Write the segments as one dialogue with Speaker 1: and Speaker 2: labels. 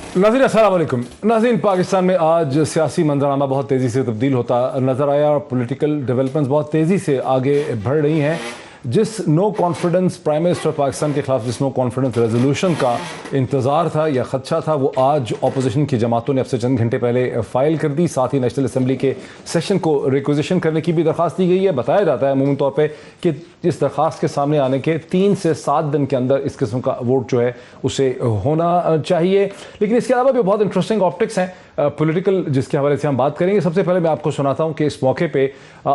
Speaker 1: नाज़रीन अस्सलाम वालेकुम। नाज़रीन, पाकिस्तान में आज सियासी मंजराना बहुत तेज़ी से तब्दील होता नज़र आया और पॉलिटिकल डेवलपमेंट्स बहुत तेज़ी से आगे बढ़ रही हैं। जिस no confidence prime minister Pakistan के ख़िलाफ़ जिस नो कॉन्फिडेंस रेजोल्यूशन का इंतज़ार था या ख़दशा था, वो आज अपोजिशन की जमातों ने अब से चंद घंटे पहले फ़ाइल कर दी। साथ ही नेशनल असम्बली के सेशन को रिक्विजिशन करने की भी दरख्वास्त दी गई है। बताया जाता है अमूमन तौर पर कि इस दरख्वास्त के सामने आने के 3 से 7 दिन के अंदर इस किस्म का वोट जो है उसे होना चाहिए। लेकिन इसके अलावा भी बहुत इंटरेस्टिंग ऑप्टिक्स हैं पॉलिटिकल, जिसके हवाले से हम बात करेंगे। सबसे पहले मैं आपको सुनाता हूँ कि इस मौके पर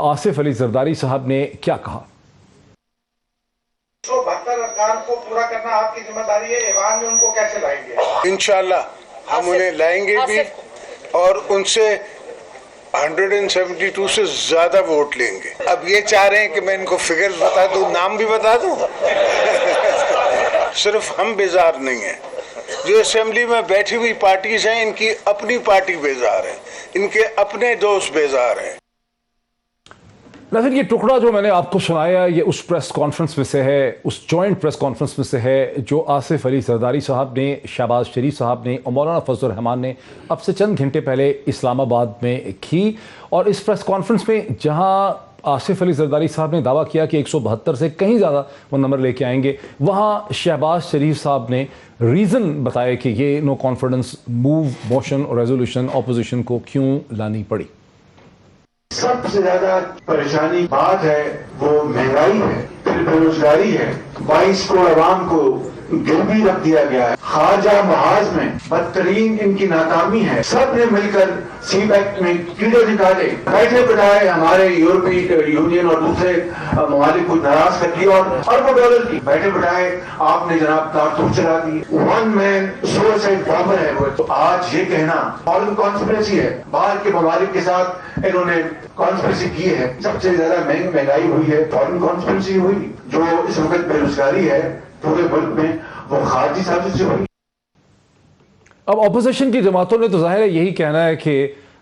Speaker 1: आसिफ अली जरदारी साहब ने क्या कहा।
Speaker 2: 172 अरकान को पूरा करना आपकी जिम्मेदारी है। ईवान में उनको कैसे लाएंगे?
Speaker 3: इंशाल्लाह हम उन्हें लाएंगे भी और उनसे 172 से ज्यादा वोट लेंगे। अब ये चाह रहे हैं कि मैं इनको फिगर्स बता दूं, नाम भी बता दूं। सिर्फ हम बेजार नहीं है, जो असेंबली में बैठी हुई पार्टीज हैं इनकी अपनी पार्टी बेजार है, इनके अपने दोस्त बेजार हैं।
Speaker 1: नाज़रीन, ये टुकड़ा जो मैंने आपको सुनाया ये उस प्रेस कॉन्फ्रेंस में से है, उस जॉइंट प्रेस कॉन्फ्रेंस में से है जो आसिफ अली जरदारी साहब ने, शहबाज शरीफ साहब ने और मौलाना फजल रहमान ने अब से चंद घंटे पहले इस्लामाबाद में की। और इस प्रेस कॉन्फ्रेंस में जहां आसिफ अली जरदारी साहब ने दावा किया कि 172 से कहीं ज़्यादा वो नंबर लेके आएंगे, वहाँ शहबाज शरीफ साहब ने रीज़न बताया कि ये नो कॉन्फिडेंस मूव, मोशन और रेजोल्यूशन अपोजिशन को क्यों लानी पड़ी।
Speaker 4: सबसे ज्यादा परेशानी बात है वो महंगाई है, फिर बेरोजगारी है। 22 करोड़ आवाम को गिरवी रख दिया गया है। खारजा महाज में बदतरीन इनकी नाकामी है। सब ने मिलकर सीपैक में कीड़े निकाले, बैठे बिठाए हमारे यूरोपीय यूनियन और दूसरे ममालिक को नाराज कर दिया और अरबों डॉलर की बैठे बिठाए आपने जनाब कारतूस चला दी। 1 मैन सुसाइड बॉम्बर है वो। तो आज ये कहना फॉरेन कॉन्स्पिरेसी है, बाहर के ममालिक के साथ इन्होंने कॉन्स्पिरेसी की है। सबसे ज्यादा महंगाई हुई है, फॉरेन कॉन्स्पिरेसी हुई। जो इस वक्त बेरोजगारी है पूरे मुल्क में वो खारजी साजिश से हुई।
Speaker 1: अब अपोजिशन की जमातों ने तो जाहिर है यही कहना है कि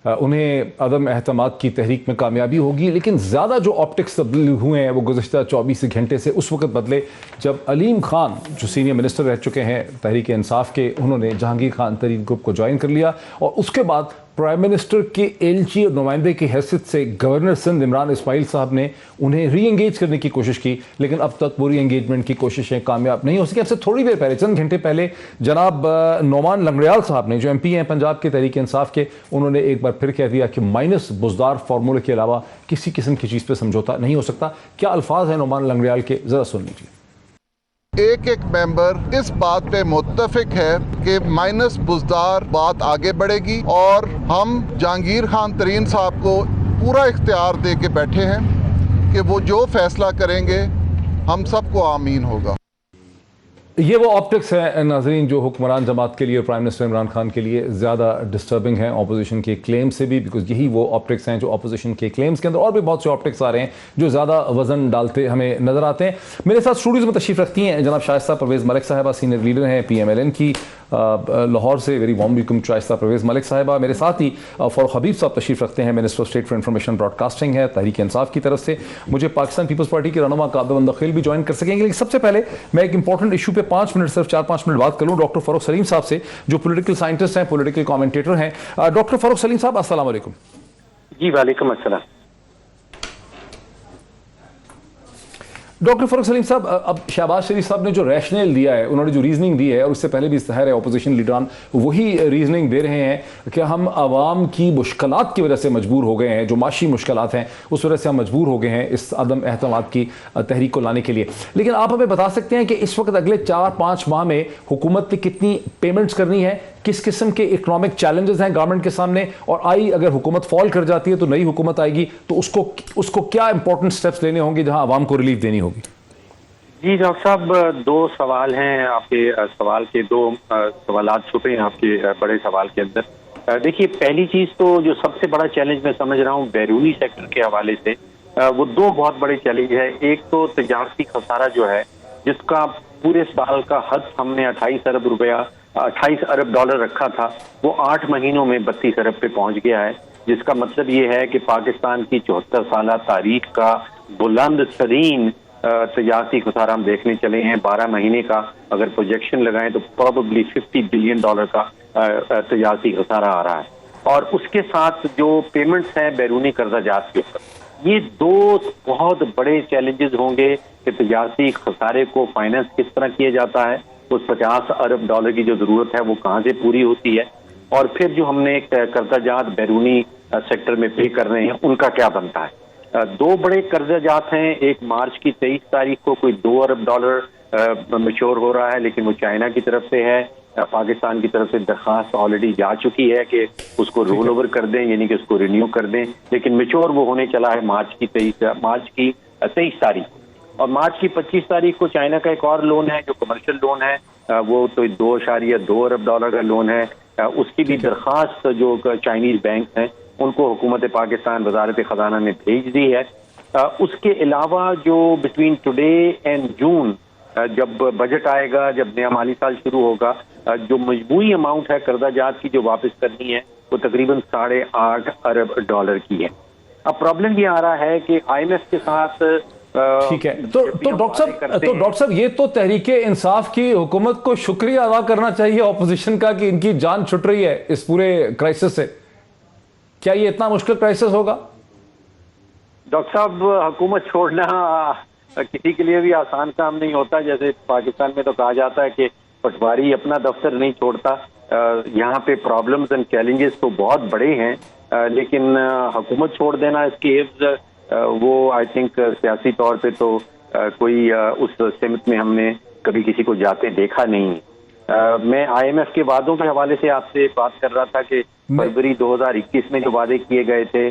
Speaker 1: उन्हें अदम एहतमाद की तहरीक में कामयाबी होगी, लेकिन ज़्यादा जो ऑप्टिक्स तब्दील हुए हैं वो गुज़श्ता 24 घंटे से उस वक्त बदले जब अलीम खान जो सीनियर मिनिस्टर रह चुके हैं तहरीक इंसाफ के, उन्होंने जहांगीर खान तरीन ग्रुप को ज्वाइन कर लिया और उसके बाद प्राइम मिनिस्टर के एलची और नुमाइंदे की हैसियत से गवर्नर सिंध इमरान इस्माइल साहब ने उन्हें री एंगेज करने की कोशिश की, लेकिन अब तक वो री एंगेजमेंट की कोशिशें कामयाब नहीं हो सकी। अब से थोड़ी देर पहले, चंद घंटे पहले, जनाब नौमान लंगड़ियाल साहब ने, जो MP हैं पंजाब के तहरीक इंसाफ के, उन्होंने एक बार फिर कह दिया कि माइनस बुजदार फार्मूले के अलावा किसी किस्म की चीज़ पर समझौता नहीं हो सकता। क्या अल्फाज हैं नौमान लंगड़ियाल के, ज़रा सुन लीजिए।
Speaker 5: एक मेंबर इस बात पे मुत्तफिक है कि माइनस बुजदार बात आगे बढ़ेगी और हम जहांगीर खान तरीन साहब को पूरा इख्तियार दे के बैठे हैं कि वो जो फैसला करेंगे हम सबको आमीन होगा।
Speaker 1: ये वो ऑप्टिक्स है नाजरीन जो हुक्मरान जमात के लिए और प्राइम मिनिस्टर इमरान खान के लिए ज़्यादा डिस्टर्बिंग है अपोजिशन के क्लेम से भी, बिकॉज यही वो ऑप्टिक्स हैं जो अपोजिशन के क्लेम्स के अंदर और भी बहुत से ऑप्टिक्स आ रहे हैं जो ज़्यादा वजन डालते हमें नज़र आते हैं। मेरे साथ स्टूडियोज़ में तशरीफ़ रखती हैं जनाब शाइस्ता परवेज़ मलिक साहिबा, सीनियर लीडर हैं PMLN की लाहौर से। Very warm welcome Shaista Parvez Malik साहिबा। मेरे साथ ही फ़ारूक हबीब साहब तशरीफ़ रखते हैं, minister of state for information broadcasting है तहरीक इंसाफ की तरफ से। मुझे पाकिस्तान पीपल्स पार्टी के रहनुमा काबिल दखील भी ज्वाइन कर सकेंगे, लेकिन सबसे पहले मैं एक इंपॉर्टेंट इशू पे 5 मिनट, सिर्फ 4-5 मिनट बात कर लूँ डॉक्टर फ़ारूक सलीम साहब से, जो पॉलिटिकल साइंटिस्ट हैं, पॉलिटिकल कमेंटेटर हैं। डॉक्टर फ़ारूक सलीम साहब, अस्सलाम वालेकुम।
Speaker 6: जी वालेकुम अस्सलाम।
Speaker 1: डॉक्टर फ़ारूक सलीम साहब, अब शहबाज शरीफ साहब ने जो रैशनल दिया है, उन्होंने जो रीजनिंग दी है, और उससे पहले भी ज़ाहिर है अपोजिशन लीडरान वही रीजनिंग दे रहे हैं कि हम आवाम की मुश्किलात की वजह से मजबूर हो गए हैं, जो माशी मुश्किलात हैं उस वजह से हम मजबूर हो गए हैं इस अदम एहतमाद की तहरीक को लाने के लिए। लेकिन आप हमें बता सकते हैं कि इस वक्त अगले 4-5 माह में हुकूमत ने कितनी पेमेंट्स करनी है, किस किस्म के इकोनॉमिक चैलेंजेस हैं गवर्नमेंट के सामने, और अगर हुकूमत फॉल कर जाती है तो नई हुकूमत आएगी तो उसको क्या इंपॉर्टेंट स्टेप्स लेने होंगे जहां आवाम को रिलीफ देनी होगी?
Speaker 6: जी डॉक्टर साहब, 2 सवाल हैं आपके सवाल के, 2 सवालात छुपे हैं आपके बड़े सवाल के अंदर। देखिए, पहली चीज तो जो सबसे बड़ा चैलेंज मैं समझ रहा हूँ बैरूनी सेक्टर के हवाले से, वो 2 बहुत बड़े चैलेंज है। एक तो तजारती खसारा जो है, जिसका पूरे साल का हद हमने 28 अरब डॉलर रखा था, वो 8 महीनों में 32 अरब पे पहुंच गया है, जिसका मतलब ये है कि पाकिस्तान की 74 साल तारीख का बुलंद तरीन तजारती खसारा हम देखने चले हैं 12 महीने का। अगर प्रोजेक्शन लगाएं तो प्रोबेबली $50 बिलियन का तजारती खसारा आ रहा है। और उसके साथ जो पेमेंट्स हैं बैरूनी कर्जा जात के ऊपर, ये दो बहुत बड़े चैलेंजेस होंगे कि तजारती खसारे को फाइनेंस किस तरह किया जाता है, उस $50 अरब की जो जरूरत है वो कहाँ से पूरी होती है, और फिर जो हमने कर्जा जात बैरूनी सेक्टर में पे कर रहे हैं उनका क्या बनता है। दो बड़े कर्जा जात हैं, एक मार्च की 23 तारीख को कोई $2 अरब मैच्योर हो रहा है, लेकिन वो चाइना की तरफ से है। पाकिस्तान की तरफ से दरखास्त ऑलरेडी जा चुकी है कि उसको रोल ओवर कर दें, यानी कि उसको रिन्यू कर दें, लेकिन मैच्योर वो होने चला है मार्च की 23 तारीख। और मार्च की 25 तारीख को चाइना का एक और लोन है जो कमर्शियल लोन है, वो तो $2.2 अरब का लोन है। उसकी भी दरखास्त जो चाइनीज बैंक हैं उनको हुकूमत पाकिस्तान वजारत खजाना ने भेज दी है। उसके अलावा जो बिटवीन टुडे एंड जून जब बजट आएगा, जब नया माली साल शुरू होगा, जो मजबूरी अमाउंट है कर्जा जात की जो वापस करनी है वो तकरीबन $8.5 अरब की है। अब प्रॉब्लम ये आ रहा है कि IMF के साथ
Speaker 1: ठीक है, तो डॉक्टर साहब ये तो तहरीके इंसाफ की हुकूमत को शुक्रिया अदा करना चाहिए ऑपोजिशन का कि इनकी जान छुट रही है इस पूरे क्राइसिस से। क्या ये इतना मुश्किल क्राइसिस होगा?
Speaker 6: डॉक्टर साहब, हुकूमत छोड़ना किसी के लिए भी आसान काम नहीं होता। जैसे पाकिस्तान में तो कहा जाता है कि पटवारी अपना दफ्तर नहीं छोड़ता। यहाँ पे प्रॉब्लम्स एंड चैलेंजेस तो बहुत बड़े हैं, लेकिन हुकूमत छोड़ देना इसके एवज वो आई थिंक सियासी तौर पे तो कोई उस सिमत में हमने कभी किसी को जाते देखा नहीं। मैं IMF के वादों के हवाले से आपसे बात कर रहा था कि फरवरी 2021 में जो वादे किए गए थे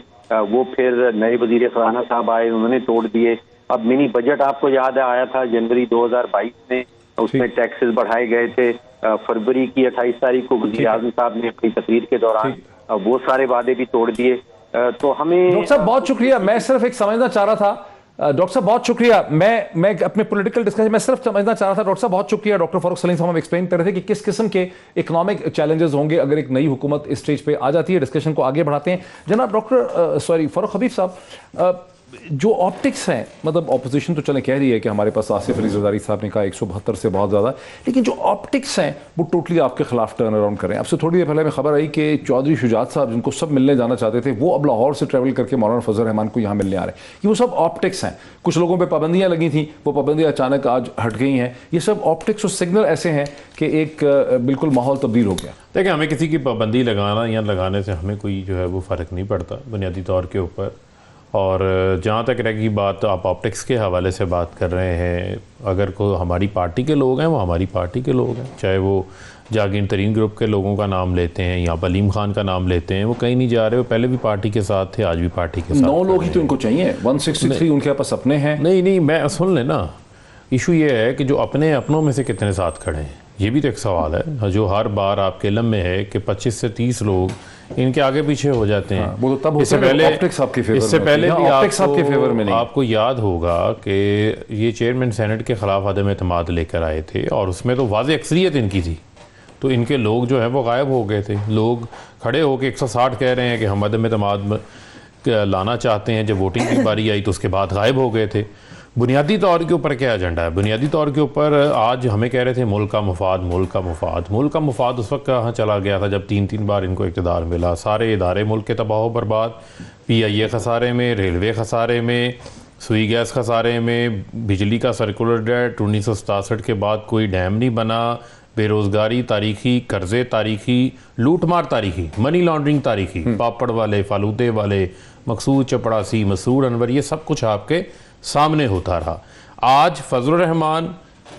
Speaker 6: वो फिर नए वजीर खजाना साहब आए, उन्होंने तोड़ दिए। अब मिनी बजट आपको याद आया था जनवरी 2022 में, उसमें टैक्सेस बढ़ाए गए थे। फरवरी की 28 तारीख को वजीर आजम साहब ने अपनी तकरीर के दौरान वो सारे वादे भी तोड़ दिए। तो हमें
Speaker 1: डॉक्टर साहब बहुत शुक्रिया, मैं सिर्फ एक समझना चाह रहा था। डॉक्टर साहब बहुत शुक्रिया, मैं अपने पॉलिटिकल डिस्कशन में सिर्फ समझना चाह रहा था। डॉक्टर साहब बहुत शुक्रिया। डॉक्टर फारूक सलीम साहब हम एक्सप्लेन कर रहे थे कि किस किस्म के इकोनॉमिक चैलेंजेस होंगे अगर एक नई हुकूमत इस स्टेज पे आ जाती है। डिस्कशन को आगे बढ़ाते हैं। जनाब डॉक्टर फारूक हबीब साहब, जो ऑप्टिक्स हैं, मतलब ऑपोजिशन तो चले कह रही है कि हमारे पास आसिफ अली जरदारी साहब ने कहा 172 से बहुत ज़्यादा, लेकिन जो ऑप्टिक्स हैं वो टोटली आपके खिलाफ टर्न अराउंड करें। आपसे थोड़ी देर पहले में खबर आई कि चौधरी शुजात साहब जिनको सब मिलने जाना चाहते थे वो अब लाहौर से ट्रैवल करके मौलाना फजल रहमान को यहाँ मिलने आ रहे हैं। ये वो सब ऑप्टिक्स हैं। कुछ लोगों पर पाबंदियाँ लगी थी, वो पाबंदियाँ अचानक आज हट गई हैं। ये सब ऑप्टिक्स और सिग्नल ऐसे हैं कि एक बिल्कुल माहौल तब्दील हो गया।
Speaker 7: देखिए, हमें किसी की पाबंदी लगाना या लगाने से हमें कोई जो है वो फ़र्क नहीं पड़ता बुनियादी तौर के ऊपर। और जहाँ तक रहेगी बात, आप ऑप्टिक्स के हवाले से बात कर रहे हैं, अगर कोई हमारी पार्टी के लोग हैं वो हमारी पार्टी के लोग हैं, चाहे वो जागीर तरीन ग्रुप के लोगों का नाम लेते हैं या अलीम खान का नाम लेते हैं, वो कहीं नहीं जा रहे। वो पहले भी पार्टी के साथ थे, आज भी पार्टी के साथ।
Speaker 1: 9 लोग ही तो इनको चाहिए, 163 उनके पास अपने हैं।
Speaker 7: नहीं, मैं सुन लेना, इशू ये है कि जो अपनों में से कितने साथ खड़े हैं, ये भी तो एक सवाल है जो हर बार आपके इल्म में है कि 25 से 30 लोग इनके आगे पीछे हो जाते हैं।
Speaker 1: वो तो तब
Speaker 7: इससे पहले भी
Speaker 1: आपके फेवर में नहीं।
Speaker 7: आपको याद होगा कि ये चेयरमैन सेनेट के खिलाफ अदम एतमाद लेकर आए थे और उसमें तो वाज़ेह अक्सरियत इनकी थी, तो इनके लोग जो है वो गायब हो गए थे। लोग खड़े होकर 160 कह रहे हैं कि हम अदम एतमाद लाना चाहते हैं। जब वोटिंग की बारी आई तो उसके बाद गायब हो गए थे। बुनियादी तौर के ऊपर क्या एजेंडा है? बुनियादी तौर के ऊपर आज हमें कह रहे थे मुल्क का मुफाद उस वक्त कहाँ चला गया था जब 3 बार इनको इक़्तिदार मिला। सारे इदारे मुल्क के तबाह बर्बाद, PIA खसारे में, रेलवे खसारे में, सुई गैस खसारे में, बिजली का सर्कुलर डेट 1967 के बाद कोई डैम नहीं बना, बेरोज़गारी तारीखी, कर्जे तारीखी, लूटमार तारीखी, मनी लॉन्ड्रिंग तारीखी, पापड़ वाले, फालूदे वाले, मकसूद चपड़ासी, मसूर अनवर, ये सब कुछ आपके सामने होता रहा। आज फजल रहमान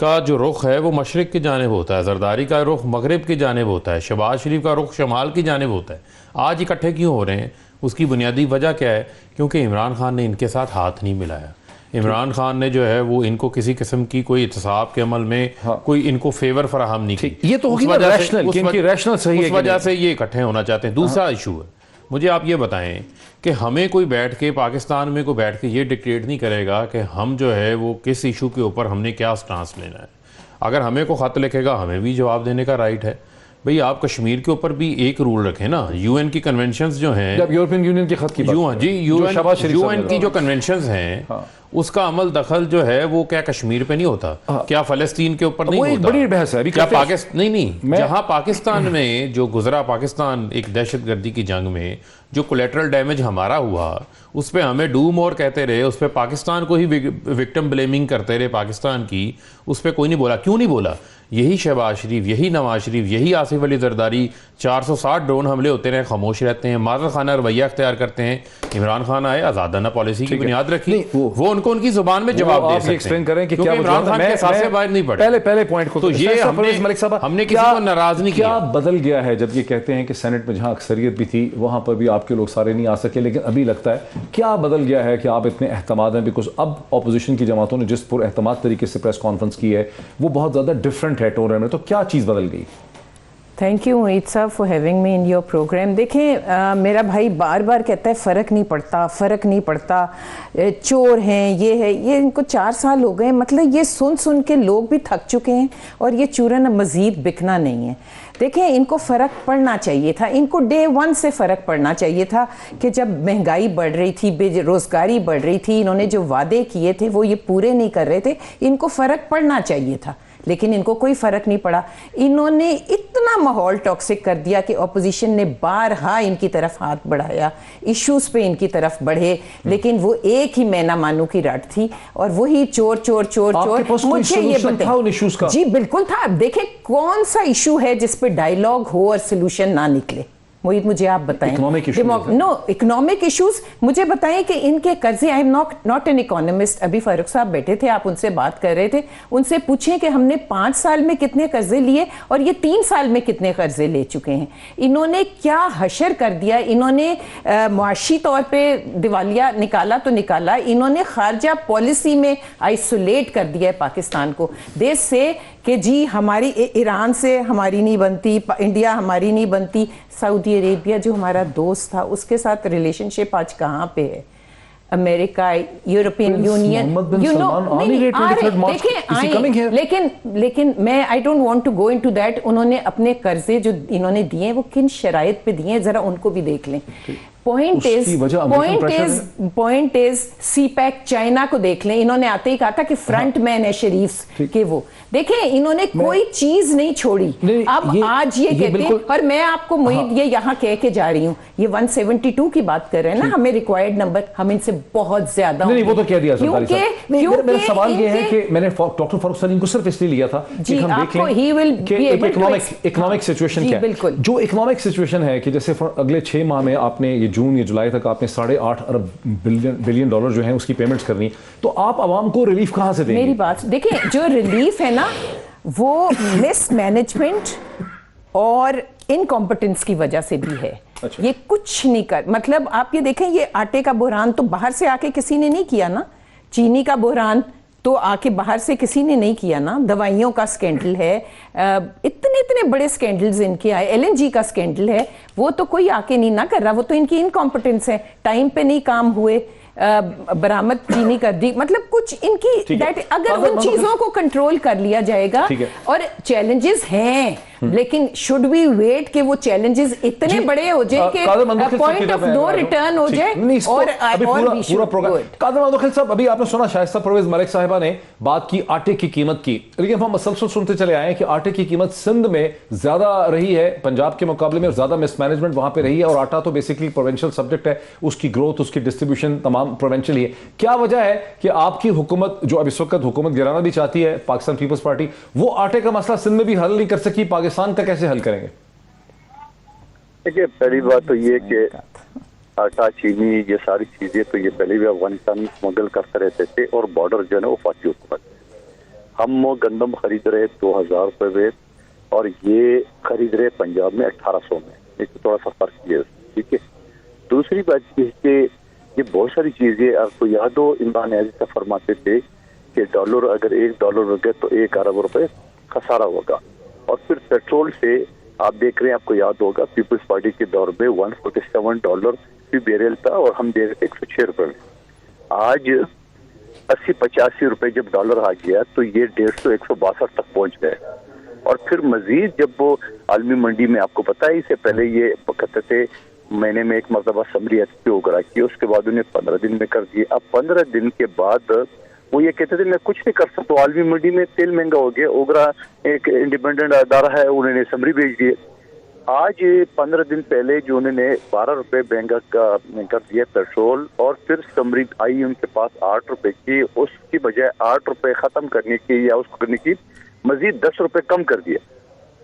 Speaker 7: का जो रुख है वो मशरिक़ की जानिब होता है, जरदारी का रुख मगरिब की जानिब होता है, शहबाज शरीफ का रुख शमाल की जानिब होता है। आज इकट्ठे क्यों हो रहे हैं? उसकी बुनियादी वजह क्या है? क्योंकि इमरान खान ने इनके साथ हाथ नहीं मिलाया। इमरान खान ने जो है वो इनको किसी किस्म की कोई इत्तेसाब के अमल में कोई इनको फेवर फराहम नहीं की।
Speaker 1: ये तो होगी ना रैशनल, क्योंकि रैशनल सही है,
Speaker 7: उस वजह से ये इकट्ठे होना चाहते हैं। दूसरा इशू है, मुझे आप ये बताएं कि हमें कोई बैठ के पाकिस्तान में कोई बैठ के ये डिक्टेट नहीं करेगा कि हम जो है वो किस इशू के ऊपर हमने क्या स्टांस लेना है। अगर हमें को ख़त लिखेगा हमें भी जवाब देने का राइट है। भाई आप कश्मीर के ऊपर भी एक रूल रखें ना। UN की कन्वेंशंस जो हैं,
Speaker 1: जब यूरोपियन यूनियन की खत की
Speaker 7: UN की जो कन्वेंशंस हैं उसका अमल दखल जो है वो क्या कश्मीर पे नहीं होता, क्या फलस्तीन के ऊपर नहीं
Speaker 1: वो एक
Speaker 7: होता?
Speaker 1: बड़ी बहस है अभी।
Speaker 7: क्या पाकिस्तान नहीं, जहां पाकिस्तान में जो गुजरा, पाकिस्तान एक दहशतगर्दी की जंग में जो कोलेटरल डैमेज हमारा हुआ, उस पर हमें डूम और कहते रहे, उस पर पाकिस्तान को ही विक्टिम ब्लेमिंग करते रहे पाकिस्तान की, उस पर कोई नहीं बोला। क्यों नहीं बोला? यही शहबाज शरीफ, यही नवाज शरीफ, यही आसिफ अली जरदारी 460 ड्रोन हमले होते रहे, खामोश रहते हैं, माजर खाना रवैया अख्तियार करते हैं। इमरान खान आए, आज़ादाना पॉलिसी की बुनियाद रखी, वो उनको उनकी जुबान में जवाब दे सकते
Speaker 1: एक्सप्लेन करें कि
Speaker 7: क्या इमरान खान के साथ से बाहर नहीं पड़े।
Speaker 1: पहले पॉइंट को
Speaker 7: तो ये हमने किसी को नाराज नहीं किया।
Speaker 1: क्या बदल गया है जब ये कहते हैं कि सेनेट में जहां अक्सरियत भी थी वहां पर भी आपके लोग सारे नहीं आ सके, लेकिन अभी लगता है क्या बदल गया है कि आप इतने एहतमाद हैं? बिकॉज अब ऑपोजिशन की जमातों ने जिस पुर एहतमाद तरीके से प्रेस कॉन्फ्रेंस की है वो बहुत ज्यादा डिफरेंट है टोन में, तो क्या चीज बदल गई?
Speaker 8: थैंक यू मोहित साहब for having me in your programme. देखें, मेरा भाई बार बार कहता है फ़र्क नहीं पड़ता, फ़र्क नहीं पड़ता, चोर हैं, ये है, ये इनको 4 साल हो गए। मतलब ये सुन सुन के लोग भी थक चुके हैं और ये चूरन मज़ीद बिकना नहीं है। देखें, इनको फ़र्क पड़ना चाहिए था, इनको डे 1 से फ़र्क पड़ना चाहिए था कि जब महंगाई बढ़ रही थी, बेरोज़गारी बढ़ रही थी, इन्होंने जो वादे किए थे वो ये पूरे नहीं कर रहे थे, इनको फ़र्क पड़ना चाहिए था, लेकिन इनको कोई फ़र्क नहीं पड़ा। इन्होंने इतना माहौल टॉक्सिक कर दिया कि ऑपोजिशन ने बारहा इनकी तरफ हाथ बढ़ाया, इश्यूज़ पे इनकी तरफ बढ़े, लेकिन वो एक ही मैं ना मानू की रट थी और वही चोर चोर चोर चोर। मुझे ये बताएं। जी बिल्कुल था। देखें, कौन सा इशू है जिस पे डायलॉग हो और सोल्यूशन ना निकले? मोहित, मुझे आप बताएं। इकोनॉमिक इश्यूज मुझे बताएं कि इनके कर्जे, I am not an economist, अभी फारूक साहब बैठे थे, आप उनसे बात कर रहे थे, उनसे पूछें कि हमने 5 साल में कितने कर्जे लिए और ये 3 साल में कितने कर्जे ले चुके हैं। इन्होंने क्या हशर कर दिया, इन्होंने मुआशी तौर पे दिवालिया निकाला तो निकाला, इन्होंने खारजा पॉलिसी में आइसोलेट कर दिया है पाकिस्तान को देश से कि जी हमारी ईरान से हमारी नहीं बनती, इंडिया हमारी नहीं बनती। सऊदी अरेबिया जो हमारा दोस्त था उसके साथ रिलेशनशिप आज कहाँ पे है? America, European Union, you know, लेकिन मैं I don't want to go into that. उन्होंने अपने कर्जे जो इन्होंने दिए वो किन शराइत पे दिए, जरा उनको भी देख लें। पॉइंट इज सीपैक चाइना को देख लें, इन्होंने आते ही कहा था कि फ्रंट मैन है शरीफ के वो। देखें, इन्होंने कोई चीज नहीं छोड़ी। अब आज ये कहते हैं, और मैं आपको मोहित ये यहाँ कह के जा रही हूँ, ये 172 की बात कर रहे हैं ना, हमें रिक्वायर्ड नंबर, हम इनसे बहुत ज्यादा
Speaker 1: नहीं, वो तो कह दिया मेरा सवाल ये है कि मैंने डॉक्टर फारूक सलीम को सिर्फ इसलिए लिया था कि हम देख लें कि इकोनॉमिक सिचुएशन क्या है। जो इकोनॉमिक सिचुएशन है कि जैसे अगले 6 माह में आपने ये जून या जुलाई तक आपने 8.5 अरब बिलियन डॉलर जो है उसकी पेमेंट्स करनी, तो आप आवाम को रिलीफ कहां से देंगे?
Speaker 8: मेरी बात देखिए, जो रिलीफ है ना वो मिसमैनेजमेंट और इनकॉम्पिटेंस की वजह से भी है। अच्छा। ये कुछ नहीं कर, मतलब आप ये देखें, ये आटे का बुहरान तो बाहर से आके किसी ने नहीं किया ना, चीनी का बुहरान तो आके बाहर से किसी ने नहीं किया ना, दवाइयों का स्कैंडल है, इतने बड़े स्कैंडल्स इनके आए, LNG का स्कैंडल है, वो तो कोई आके नहीं ना कर रहा, वो तो इनकी इनकॉम्पिटेंस है, टाइम पे नहीं काम हुए, बरामद चीनी कर दी, मतलब कुछ इनकी अगर उन चीजों को कंट्रोल कर लिया जाएगा। और चैलेंजेस हैं, लेकिन शुड वी वेट कि वो चैलेंजेस इतने बड़े हो जाए कि पॉइंट ऑफ नो रिटर्न हो जाए? और
Speaker 1: पूरा प्रोग्राम कादर मंदोखिल साहब, अभी आपने सुना शाइस्ता परवेज मलिक साहिबा ने बात की आटे की कीमत की, लेकिन हम मसलसल सुनते चले आए कि आटे की कीमत सिंध में ज्यादा रही है पंजाब के मुकाबले में, और ज्यादा मिसमैनेजमेंट वहां पे रही है, और आटा तो बेसिकली प्रोविंशियल सब्जेक्ट है, उसकी ग्रोथ, उसकी डिस्ट्रीब्यूशन तमाम प्रोविंशियल ही है। क्या वजह है कि आपकी हुकूमत, जो अब इस वक्त हुकूमत गिराना भी चाहती है पाकिस्तान पीपल्स पार्टी, वो आटे का मसला सिंध में भी हल नहीं कर सकी, पाकिस्तान का कैसे हल करेंगे?
Speaker 9: देखिए, पहली बात तो ये कि आटा, चीनी, ये सारी चीजें तो ये पहले भी अफगानिस्तान में स्मगल करते रहते थे, और बॉर्डर जो है ना वो फाटी हुकूमत। हम गंदम खरीद रहे 2000 रुपए में, और ये खरीद रहे पंजाब में 1800 में, एक थोड़ा सा फर्क है, ठीक है। दूसरी बात ये कि ये बहुत सारी चीजें आपको याद हो, इमरान ऐसा फरमाते थे कि डॉलर, अगर $1 हो गया तो 1 अरब रुपए खसारा होगा। और फिर पेट्रोल से आप देख रहे हैं, आपको याद होगा पीपल्स पार्टी के दौर में $147 भी बैरल था, और हम दे रहे थे 106 रुपए में। आज 80-85 रुपए जब डॉलर आ गया तो ये 150-162 तक पहुंच गए। और फिर मजीद जब वो आलमी मंडी में, आपको पता है इससे पहले ये कहते थे महीने में एक मरतबा समरी अच्छी उगरा की, उसके बाद उन्हें 15 दिन में कर दिए। अब 15 दिन के बाद वो ये कहते थे मैं कुछ नहीं कर सकता, आलमी मंडी में तेल महंगा हो गया, ओगरा एक इंडिपेंडेंट अदारा है, उन्होंने समरी भेज दिए। आज 15 दिन पहले जो उन्होंने 12 रुपए महंगा कर दिया पेट्रोल, और फिर समरी आई उनके पास 8 रुपए की, उसकी बजाय 8 रुपए खत्म करने की या उसको करने की मजीद 10 रुपए कम कर दिया।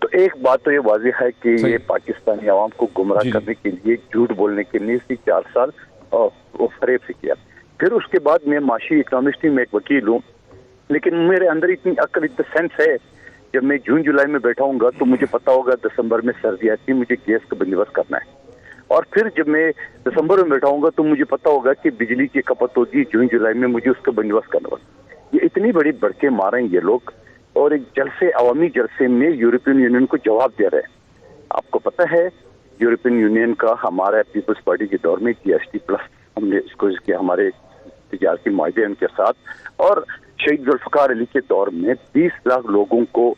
Speaker 9: तो एक बात तो ये वाजिह है कि ये पाकिस्तानी आवाम को गुमराह करने के लिए, झूठ बोलने के लिए 4 साल वो फरेब से किया। फिर उसके बाद मैं माशी इकोनॉमिस्ट हूँ, मैं एक वकील हूँ, लेकिन मेरे अंदर इतनी अक्ल, इतना सेंस है, जब मैं जून जुलाई में बैठा हूँगा तो मुझे पता होगा दिसंबर में सर्दी आती है, मुझे गैस का बंदोबस्त करना है। और फिर जब मैं दिसंबर में बैठा हूँगा तो मुझे पता होगा कि बिजली की खपत होगी जून जुलाई में, मुझे उसका बंदोबस्त करना होगा। ये इतनी बड़ी बढ़के मारे हैं ये लोग, और एक जलसे, अवामी जलसे में यूरोपियन यूनियन को जवाब दे रहे हैं। आपको पता है यूरोपियन यूनियन का हमारा पीपल्स पार्टी के दौर में GST प्लस हमने इसको किया, हमारे तिजारती माहदे उनके साथ, और शहीद जुल्फकार अली के दौर में 20 लाख लोगों को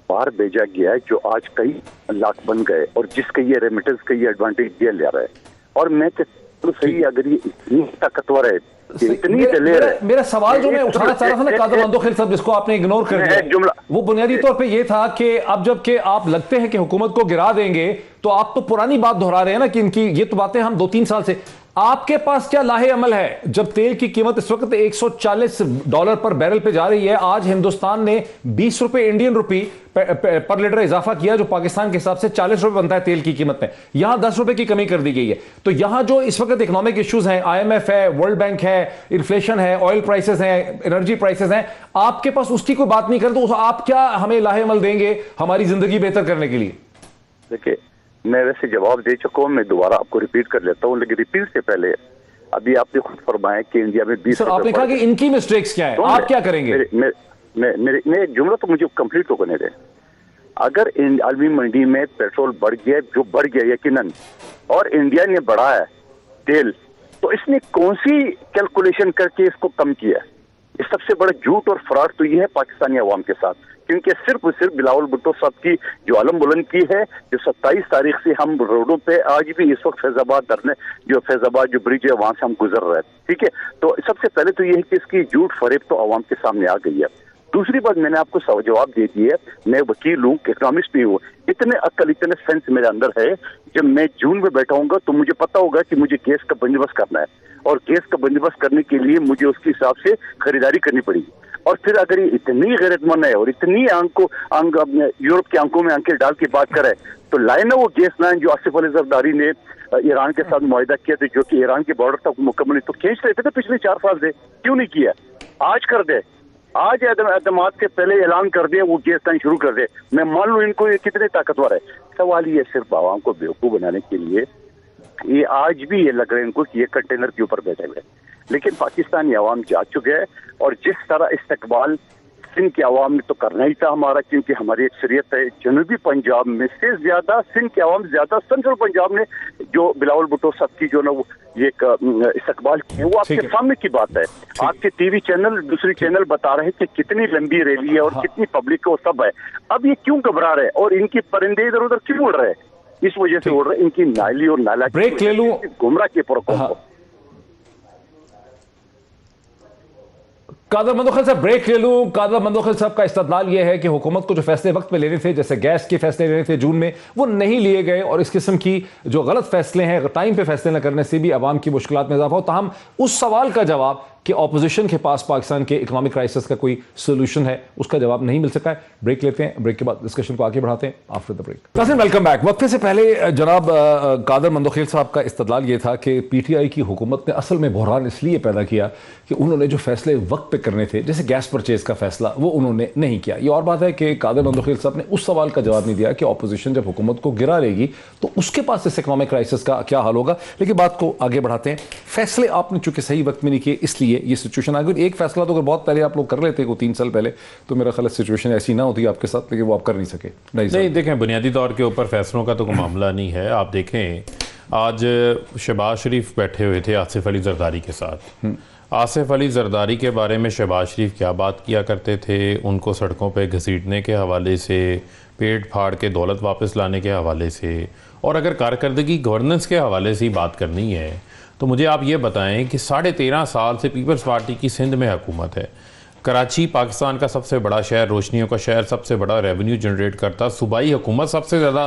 Speaker 9: बाहर भेजा गया है, जो आज कई लाख बन गए, और जिसका ये रेमिटेंस का ये एडवांटेज दिया ले रहा है। और मैं तो सही, अगर ये इतनी ताकतवर है, इतनी दलेर है।
Speaker 1: मेरा सवाल जो मैं उठाना चाह रहा था ना कादर मंदोखिल साहब, जिसको आपने इग्नोर कर दिया, वो बुनियादी तौर पे ये था कि अब जबकि आप लगते हैं कि हुकूमत को गिरा देंगे, तो आप तो पुरानी बात दोहरा रहे हैं ना कि इनकी ये तो बातें हम 2-3 साल से, आपके पास क्या लाहे अमल है? जब तेल की कीमत इस वक्त $140 पर बैरल पे जा रही है, आज हिंदुस्तान ने 20 रुपए इंडियन रुपी पर लीटर इजाफा किया, जो पाकिस्तान के हिसाब से 40 रुपए बनता है तेल की कीमत में, यहां 10 रुपए की कमी कर दी गई है। तो यहां जो इस वक्त इकोनॉमिक इश्यूज हैं, IMF है, वर्ल्ड बैंक है, इन्फ्लेशन है, ऑयल प्राइसेस हैं, एनर्जी प्राइसेस हैं, आपके पास उसकी कोई बात नहीं करते, तो आप क्या हमें लाहे अमल देंगे हमारी जिंदगी बेहतर करने के लिए?
Speaker 9: देखिए, मैं वैसे जवाब दे चुका हूँ, मैं दोबारा आपको रिपीट कर लेता हूँ, लेकिन रिपीट से पहले अभी आपने खुद फरमाया कि इंडिया में 20
Speaker 1: सर, आपने कहा कि इनकी मिस्टेक्स क्या है, आप क्या करेंगे?
Speaker 9: मैं एक जुमला तो मुझे कंप्लीट तो करने दें। अगर आलमी मंडी में पेट्रोल बढ़ गया, जो बढ़ गया यकीनन, और इंडिया ने बढ़ाया तेल, तो इसने कौन सी कैलकुलेशन करके इसको कम किया? इस सबसे बड़ा झूठ और फ्रॉड तो ये है पाकिस्तानी अवाम के साथ, क्योंकि सिर्फ और सिर्फ बिलावल भुट्टो साहब की जो आलम बुलंद की है, जो 27 तारीख से हम रोडों पे, आज भी इस वक्त फैजाबाद धरने, जो फैजाबाद जो ब्रिज है वहां से हम गुजर रहे हैं, ठीक है। तो सबसे पहले तो ये है कि इसकी झूठ फरेब तो अवाम के सामने आ गई है। दूसरी बात, मैंने आपको जवाब दे दी है, मैं वकील हूँ, इकोनॉमिस्ट भी हूँ, इतने अक्ल, इतने सेंस मेरे अंदर है, जब मैं जून में बैठा हूँगा तो मुझे पता होगा कि मुझे गैस का बंदोबस्त करना है, और गैस का बंदोबस्त करने के लिए मुझे उसके हिसाब से खरीदारी करनी पड़ेगी। और फिर अगर ये इतनी गैरतमंद है और इतनी यूरोप के आंकों में आंखें डाल के बात करे, तो लाए ना वो गैस लाइन जो आसिफ अली जरदारी ने ईरान के साथ मुआहदा किया था, जो कि ईरान के बॉर्डर तक मुकम्मल, तो खींच रहे थे पिछले 4 साल से, क्यों नहीं किया? आज कर दे, आज एतमाद के पहले ऐलान कर दे, वो गैस लाइन शुरू कर दे। मैं मान लूं इनको ये कितने ताकतवर है। सवाल ये सिर्फ आवाम को बेवकूफ बनाने के लिए, ये आज भी ये लग रहा है इनको कि ये कंटेनर के ऊपर बैठे हुए, लेकिन पाकिस्तानी अवाम जा चुके हैं। और जिस तरह इस्तकबाल सिंध के अवाम ने तो करना ही था हमारा, क्योंकि हमारी अक्सरियत है जनूबी पंजाब में से ज्यादा, सिंध के अवाम ज्यादा, सेंट्रल पंजाब ने जो बिलावल भुट्टो साहब की जो ना वो ये इस्तकबाल की, वो आपके सामने की बात है। आपके टीवी चैनल, दूसरी चैनल बता रहे हैं कि कितनी लंबी रैली है और कितनी पब्लिक है, वो सब है। अब ये क्यों घबरा रहे हैं और इनके परिंदे इधर उधर क्यों उड़ रहे हैं? इस वजह से उड़ रहे हैं, इनकी नाली और नाला
Speaker 1: ब्रेक ले लूं,
Speaker 9: गुमराह के पुरखों को।
Speaker 1: कादर मंदोखिल साहब, ब्रेक ले लूं। कादर मंदोखिल साहब का इस्तदलाल यह है कि हुकूमत को जो फैसले वक्त पे लेने थे, जैसे गैस के फैसले लेने थे जून में, वो नहीं लिए गए, और इस किस्म की जो गलत फैसले हैं, टाइम पे फैसले न करने से भी आवाम की मुश्किलात में इजाफा हो। ताहम उस सवाल का जवाब कि ऑपोजिशन के पास पाकिस्तान के इकोनॉमिक क्राइसिस का कोई सोल्यूशन है, उसका जवाब नहीं मिल सका है। ब्रेक लेते हैं, ब्रेक के बाद डिस्कशन को आगे बढ़ाते हैं आफ्टर द ब्रेक। नाज़रीन, वेलकम बैक। वक्फे से पहले जनाब कादर मंदोखिल साहब का इस्तदलाल ये था कि PTI की हुकूमत ने असल में बहरान इसलिए पैदा किया कि उन्होंने जो फैसले वक्त पे करने थे, जैसे गैस परचेज का फैसला, वो उन्होंने नहीं किया। ये और बात है कि कादर मंदोखिल साहब ने उस सवाल का जवाब नहीं दिया कि ऑपोजिशन जब हुकूमत को गिरा लेगी तो उसके पास इस इकोनॉमिक क्राइसिस का क्या हल होगा। लेकिन बात को आगे बढ़ाते हैं। फैसले आपने चूंकि सही वक्त में नहीं किए, इसलिए ये सिचुएशन आ गई। एक फैसला तो अगर बहुत पहले आप लोग कर लेते को 3 साल पहले, तो मेरा ख्याल सिचुएशन ऐसी ना होती आपके साथ, लेकिन वो आप कर नहीं सके।
Speaker 7: नहीं, देखें, बुनियादी तौर के ऊपर फैसलों का तो कोई मामला नहीं है। आप देखें, आज शहबाज शरीफ बैठे हुए थे आसिफ अली जरदारी के साथ। आसिफ अली जरदारी के बारे में शहबाज शरीफ क्या बात किया करते थे, उनको सड़कों पे घसीटने के हवाले से, पेट फाड़ के दौलत वापस लाने के हवाले से, और अगर कारकर्दगी गवर्नेंस के हवाले से ही बात करनी है तो मुझे आप ये बताएं कि 13.5 साल से पीपल्स पार्टी की सिंध में हुकूमत है। कराची पाकिस्तान का सबसे बड़ा शहर, रोशनियों का शहर, सबसे बड़ा रेवेन्यू जनरेट करता, सूबाई हुकूमत सबसे ज़्यादा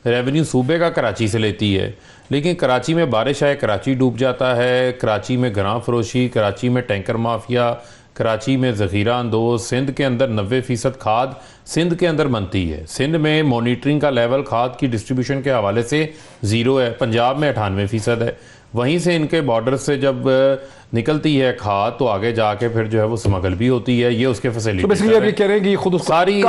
Speaker 7: रेवेन्यू सूबे का कराची से लेती है, लेकिन कराची में बारिश आए कराची डूब जाता है, कराची में गरां फरोशी, कराची में टैंकर माफिया, कराची में ज़ख़ीरा अंदोज। सिंध के अंदर 90% खाद सिंध के अंदर बनती है। सिंध में मॉनिटरिंग का लेवल खाद की डिस्ट्रीब्यूशन के हवाले से ज़ीरो है। पंजाब में 98% है। वहीं से इनके बॉर्डर से जब निकलती है खाद तो आगे जाके फिर जो है वो स्मगल भी होती है। ये उसके फैसिलिटी
Speaker 1: बेसिकली ये कह रहे हैं कि खुद
Speaker 7: सारी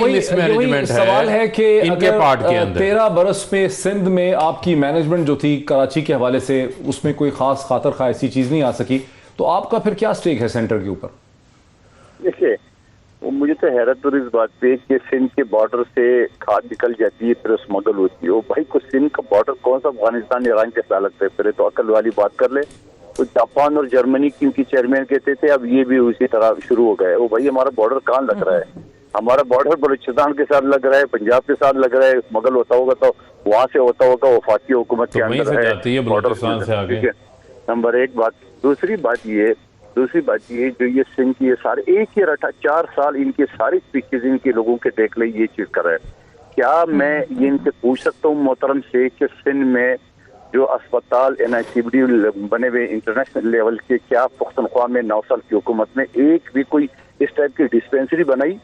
Speaker 7: मिसमैनेजमेंट
Speaker 1: सवाल है कि
Speaker 7: इनके पार्ट के अंदर
Speaker 1: 13 बरस में सिंध में आपकी मैनेजमेंट जो थी कराची के हवाले से, उसमें कोई खास खातर खा ऐसी चीज नहीं आ सकी, तो आपका फिर क्या स्टेक है सेंटर के ऊपर?
Speaker 9: देखिए, वो मुझे तो हैरत हो इस बात पे कि सिंध के बॉर्डर से खाद निकल जाती है फिर स्मगल होती है। वो भाई को सिंध का बॉर्डर कौन सा अफगानिस्तान ईरान के साथ लगता है? पहले तो अकल वाली बात कर ले। तो जापान और जर्मनी क्योंकि चेयरमैन कहते थे, अब ये भी उसी तरह शुरू हो गए। वो भाई हमारा बॉर्डर कहाँ लग रहा है? हमारा बॉर्डर बलूचिस्तान के साथ लग रहा है, पंजाब के साथ लग रहा है। स्मगल होता होगा तो वहां से होता होगा, वफाकी हुकूमत के अंदर है बॉर्डर। नंबर एक बात। दूसरी बात ये जो ये सिंध की ये सारे एक ही 4 साल इनके सारे स्पीचेज इनके लोगों के देख ले ये चीज कर रहे हैं। क्या मैं ये इनसे पूछ सकता हूँ मोहतरम से कि सिंध में जो अस्पताल NICBD बने हुए इंटरनेशनल लेवल के, क्या पुख्तनख्वा में 9 साल की हुकूमत में एक भी कोई इस टाइप की डिस्पेंसरी बनाई?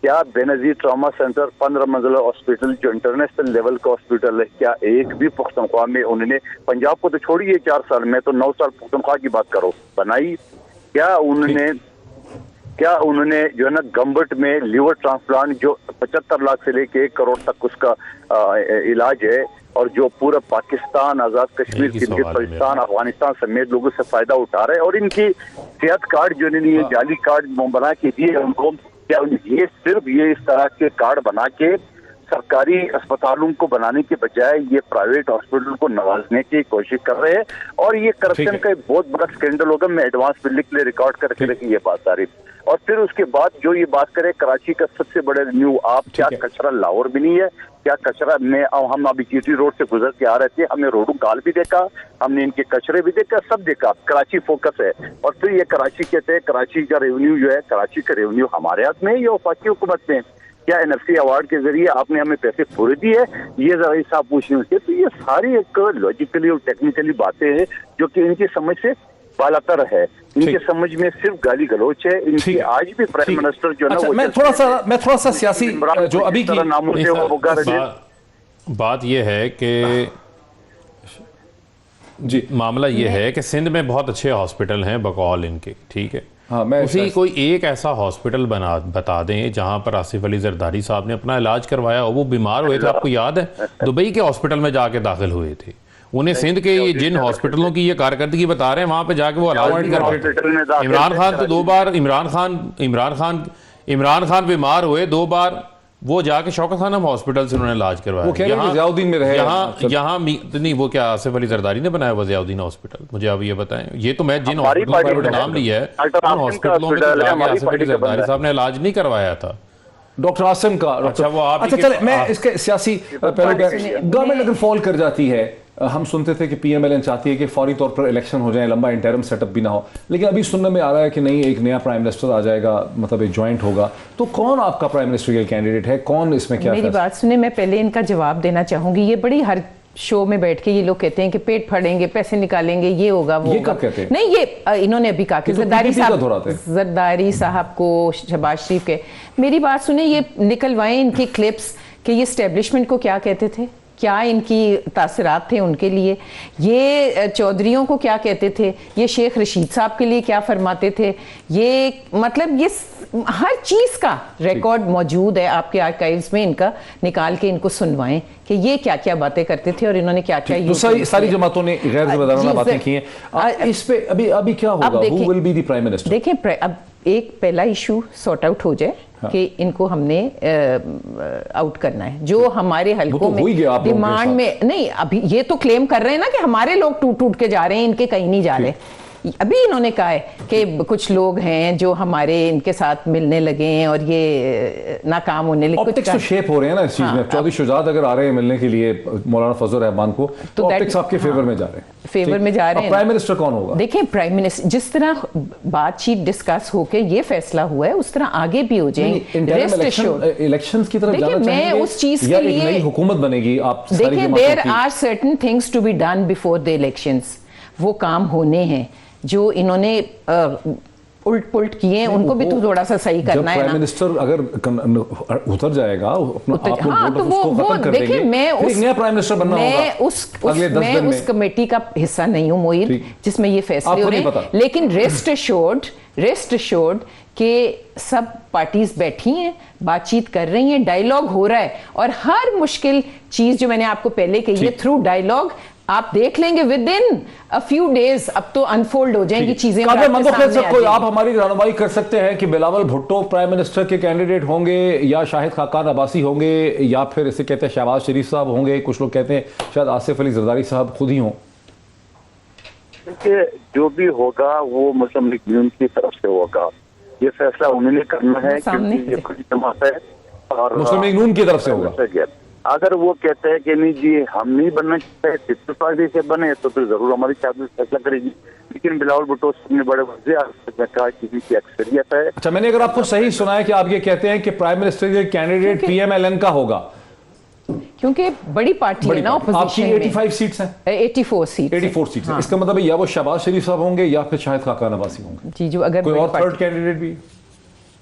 Speaker 9: क्या बेनजीर ट्रामा सेंटर 15 मंजिला हॉस्पिटल जो इंटरनेशनल लेवल का हॉस्पिटल है, क्या एक भी पुख्तनख्वा में उन्होंने, पंजाब को तो छोड़िए 4 साल में, तो 9 साल पुख्तनख्वा की बात करो, बनाई? क्या उन्होंने जो है ना गम्बट में लीवर ट्रांसप्लांट जो 75 लाख से लेके 1 करोड़ तक उसका इलाज है, और जो पूरा पाकिस्तान, आजाद कश्मीर, गिलगित-बल्तिस्तान, अफगानिस्तान समेत लोगों से फायदा उठा रहे हैं, और इनकी सेहत कार्ड जो इन्होंने जाली कार्ड बना के दिए उनको, क्या ये सिर्फ ये इस तरह के कार्ड बना के सरकारी अस्पतालों को बनाने के बजाय ये प्राइवेट हॉस्पिटल को नवाजने की कोशिश कर रहे हैं? और ये करप्शन का एक बहुत बड़ा स्कैंडल होगा। मैं एडवांस में लिख ले, रिकॉर्ड करके रखी ये बात सारी। और फिर उसके बाद जो ये बात करें कराची का सबसे बड़े न्यू आप, क्या कचरा लाहौर भी नहीं है? क्या कचरा में हम अभी GT रोड से गुजर के आ रहे थे, हमने रोडों काल भी देखा, हमने इनके कचरे भी देखा, सब देखा। कराची फोकस है। और फिर ये कराची कहते हैं कराची का रेवेन्यू जो है, कराची का रेवेन्यू हमारे हाथ में है या वफाकी हुकूमत में? क्या NFC अवार्ड के जरिए आपने हमें पैसे पूरे दिए? ये जरा हिसाब पूछने से। तो ये सारी एक लॉजिकली और टेक्निकली बातें हैं जो कि इनकी समझ से बालातर है। इनके समझ में सिर्फ गाली गलोच है। इनके आज भी प्राइम मिनिस्टर जो है
Speaker 1: मैं थोड़ा सा सियासी जो अभी की
Speaker 7: नामों से बात ये है कि जी मामला ये है कि सिंध में बहुत अच्छे हॉस्पिटल हैं बकौल इनके, ठीक है। हाँ, उसी कोई एक ऐसा हॉस्पिटल बता दें जहां पर आसिफ अली जरदारी साहब ने अपना इलाज करवाया हो। वो बीमार हुए थे, आपको याद है, दुबई के हॉस्पिटल में जाके दाखिल हुए थे। उन्हें सिंध के ये जिन हॉस्पिटलों की ये कारकर्दगी बता रहे हैं वहां पे जाके वो इलाज नहीं करवाते। इमरान खान तो 2 बार इमरान खान बीमार हुए 2 बार, वो जाके शौकत खानम हॉस्पिटल से उन्होंने इलाज करवाया। यहाँ नहीं, वो क्या आसिफ अली जरदारी ने बनाया वज़ियाउद्दीन हॉस्पिटल? मुझे आप ये बताएं। ये तो मैं जिन हॉस्पिटलों का नाम लिया है उन हॉस्पिटलों में आसिफ अली जरदारी साहब ने इलाज नहीं करवाया था।
Speaker 1: डॉक्टर आसिम का अच्छा वो आप अच्छा चले मैं इसके सियासी गवर्नमेंट अगर फॉल कर जाती है, हम सुनते थे कि PMLN चाहती है कि फौरी तौर पर इलेक्शन हो जाए, लंबा इंटरम सेटअप भी ना हो, लेकिन अभी सुनने में आ रहा है कि नहीं, एक नया प्राइम मिनिस्टर आ जाएगा, मतलब एक जॉइंट होगा। तो कौन आपका प्राइम मिनिस्ट्रियल कैंडिडेट है? कौन इसमें क्या? मेरी बात
Speaker 8: सुने, मैं पहले इनका जवाब देना चाहूंगी। ये बड़ी हर शो में बैठ के ये लोग कहते हैं कि पेट फाड़ेंगे, पैसे निकालेंगे, ये होगा वो होगा। नहीं, ये इन्होंने अभी कहा कि जरदारी साहब को, शहबाज शरीफ के। मेरी बात सुने, ये निकलवाएं इनकी क्लिप्स कि ये एस्टेब्लिशमेंट को क्या कहते थे, क्या इनकी तासरात थे उनके लिए, ये चौधरियों को क्या कहते थे, ये शेख रशीद साहब के लिए क्या फरमाते थे। ये मतलब ये हर चीज़ का रिकॉर्ड मौजूद है आपके आर्काइव्स में। इनका निकाल के इनको सुनवाएं कि ये क्या क्या बातें करते थे और इन्होंने क्या क्या
Speaker 1: सारी जमातों ने गैर ज़िम्मेदाराना बातें की हैं। इस पे अभी क्या होगा? Who will be the prime minister?
Speaker 8: देखें, अब एक पहला इशू सॉर्ट आउट हो जाए कि इनको हमने आउट करना है। जो हमारे हलकों में डिमांड में नहीं, अभी ये तो क्लेम कर रहे हैं ना कि हमारे लोग टूट टूट के जा रहे हैं, इनके कहीं नहीं जा रहे। अभी इन्होंने कहा है कि कुछ लोग हैं जो हमारे इनके साथ मिलने लगे हैं और ये नाकाम होने लगे।
Speaker 1: ऑप्टिक्स तो शेप हो रहे हैं ना इस चीज में। चौधरी शुजात अगर आ रहे हैं मिलने के लिए मौलाना फजल रहमान को, तो ऑप्टिक्स आपके फेवर में जा रहे हैं,
Speaker 8: फेवर में जा रहे हैं।
Speaker 1: प्राइम मिनिस्टर कौन होगा?
Speaker 8: देखिए प्राइम मिनिस्टर जिस तरह बातचीत डिस्कस होके ये फैसला हुआ है उस तरह आगे भी हो जाएंगे।
Speaker 1: इलेक्शंस की तरफ
Speaker 8: देखिए
Speaker 1: जाना
Speaker 8: मैं
Speaker 1: चाहेंगे
Speaker 8: उस चीज
Speaker 1: या
Speaker 8: के
Speaker 1: एक
Speaker 8: लिए
Speaker 1: नई हुकूमत बनेगी? आप
Speaker 8: देखिए there are certain things to be done before the elections, वो काम होने हैं जो इन्होंने उल्ट पुल्ट किए हैं, उनको भी तो थोड़ा सा सही करना है ना।
Speaker 1: प्राइम मिनिस्टर अगर उतर जाएगा
Speaker 8: तो वो देखिए मैं उस
Speaker 1: नया प्राइम मिनिस्टर बनना होगा।
Speaker 8: मैं उस कमेटी का हिस्सा नहीं हूं मोहित जिसमें ये फैसले हो रहे हैं, लेकिन रेस्ट अश्योर्ड कि सब पार्टीज बैठी हैं, बातचीत कर रही हैं, डायलॉग हो रहा है और हर मुश्किल चीज जो मैंने आपको पहले कही है थ्रू डायलॉग आप देख लेंगे with in a few days. अब तो अनफोल्ड हो जाएंगी चीजें।
Speaker 1: आप हमारी रहनुमाई कर सकते हैं कि बिलावल भुट्टो प्राइम मिनिस्टर के कैंडिडेट होंगे या शाहिद खाकान अब्बासी होंगे या फिर इसे कहते हैं शहबाज शरीफ साहब होंगे, कुछ लोग कहते हैं शायद आसिफ अली जरदारी साहब खुद ही हों।
Speaker 9: देखिए जो भी होगा वो मुस्लिम लीग नून की तरफ से होगा, ये फैसला उन्होंने करना है क्योंकि ये खुद जमात है और
Speaker 1: मुस्लिम लीग नून की तरफ से होगा।
Speaker 9: अगर वो कहते हैं कि नहीं जी हम नहीं बनना चाहते, पीपल्स पार्टी से बने, तो फिर जरूर हमारी कैबिनेट फैसला करेगी। लेकिन बिलावल भुट्टो ने बड़े वजह कहा किसी की अक्सरियत है।
Speaker 1: अच्छा, मैंने अगर आपको सही सुना है कि आप ये कहते हैं कि प्राइम मिनिस्टर के कैंडिडेट पीएमएलएन का होगा
Speaker 8: क्योंकि बड़ी पार्टी है ना
Speaker 1: आपकी 85 सीट्स हैं,
Speaker 8: 84
Speaker 1: सीट्स हैं। इसका मतलब या वो शहबाज शरीफ साहब होंगे या फिर शाहिद खाकान अब्बासी होंगे।
Speaker 8: जी जो अगर
Speaker 1: कोई और थर्ड कैंडिडेट भी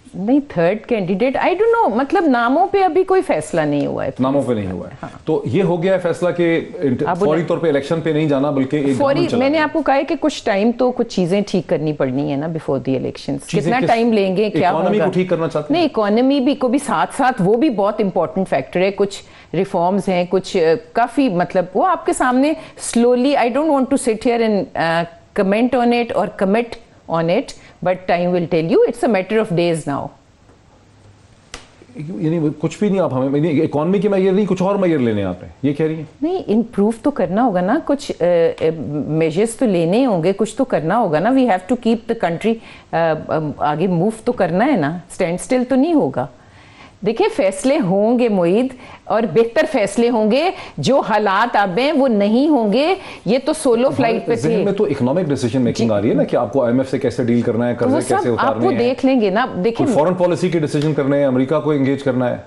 Speaker 8: नहीं, third candidate I don't know, मतलब नामों पे अभी कोई फैसला नहीं हुआ है।
Speaker 1: नामों पे नहीं हुआ है। हाँ। तो ये हो गया है फैसला कि फौरी तौर पे इलेक्शन पे नहीं जाना बल्कि
Speaker 8: फौरी। मैंने आपको कहा है कि कुछ टाइम तो कुछ चीजें ठीक करनी पड़नी है ना बिफोर द इलेक्शंस। कितना टाइम लेंगे, क्या होगा?
Speaker 1: इकोनॉमी को ठीक करना चाहते हैं?
Speaker 8: नहीं, इकोनॉमी भी को भी साथ साथ वो भी बहुत इंपॉर्टेंट फैक्टर है। कुछ रिफॉर्म्स हैं, कुछ काफी मतलब वो आपके सामने slowly. I don't want to sit here and comment on it और commit on it, but time will tell you. It's a matter of days now.
Speaker 1: यानी कुछ भी नहीं आप हमें इकोनॉमी की मैयर नहीं, कुछ और मैयर लेने आपने, ये कह रही हैं?
Speaker 8: नहीं, इम्प्रूव तो करना होगा ना, कुछ मेजर्स तो लेने होंगे, कुछ तो करना होगा ना। We have to keep the country आगे मूव तो करना है ना, स्टैंड स्टिल तो नहीं होगा। देखिए फैसले होंगे मोईद और बेहतर फैसले होंगे। जो हालात अब हैं वो नहीं होंगे। ये तो सोलो फ्लाइट पे थे।
Speaker 1: में तो इकोनॉमिक डिसीजन मेकिंग आ रही है ना कि आपको आईएमएफ से कैसे डील करना है, कर्जे कैसे उतारने हैं,
Speaker 8: आप वो देख लेंगे ना। देखिए
Speaker 1: फॉरेन पॉलिसी के डिसीजन करने हैं, अमेरिका को एंगेज करना है।